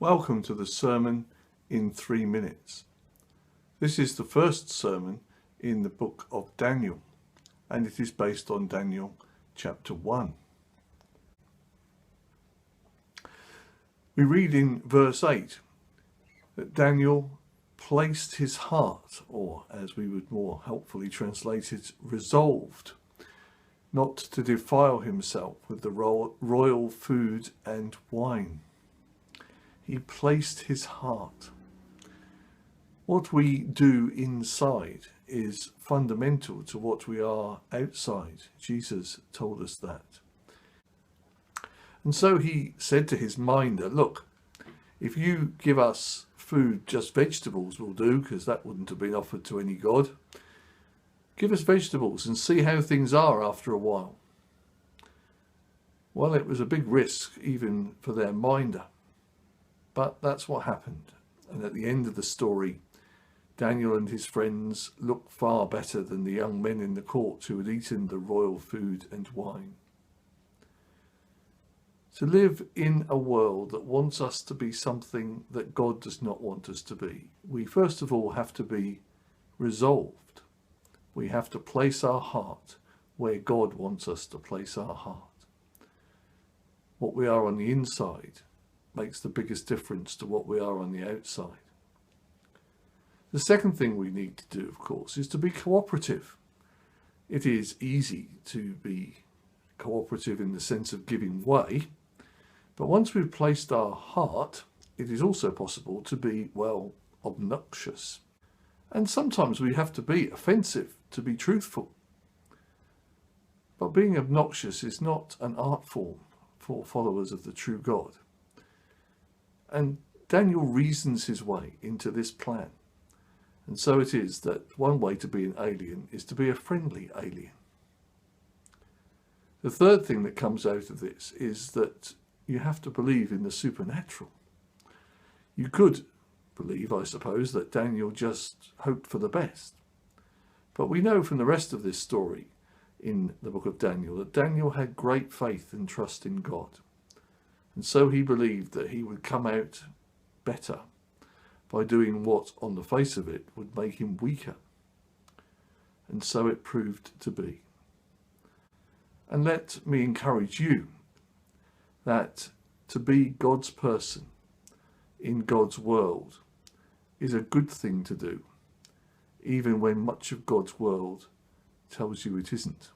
Welcome to the Sermon in 3 minutes. This is the first sermon in the book of Daniel, and it is based on Daniel chapter 1. We read in verse 8 that Daniel placed his heart, or as we would more helpfully translate it, resolved not to defile himself with the royal food and wine. He placed his heart. What we do inside is fundamental to what we are outside. Jesus told us that. And so he said to his minder, look, if you give us food, just vegetables will do, because that wouldn't have been offered to any god. Give us vegetables and see how things are after a while. Well, it was a big risk even for their minder. But that's what happened. And at the end of the story, Daniel and his friends looked far better than the young men in the court who had eaten the royal food and wine. To live in a world that wants us to be something that God does not want us to be, we first of all have to be resolved. We have to place our heart where God wants us to place our heart. What we are on the inside makes the biggest difference to what we are on the outside. The second thing we need to do, of course, is to be cooperative. It is easy to be cooperative in the sense of giving way, but once we've placed our heart, it is also possible to be, well, obnoxious. And sometimes we have to be offensive to be truthful. But being obnoxious is not an art form for followers of the true God. And Daniel reasons his way into this plan. And so it is that one way to be an alien is to be a friendly alien. The third thing that comes out of this is that you have to believe in the supernatural. You could believe, I suppose, that Daniel just hoped for the best. But we know from the rest of this story in the book of Daniel that Daniel had great faith and trust in God. And so he believed that he would come out better by doing what, on the face of it, would make him weaker. And so it proved to be. And let me encourage you that to be God's person in God's world is a good thing to do, even when much of God's world tells you it isn't.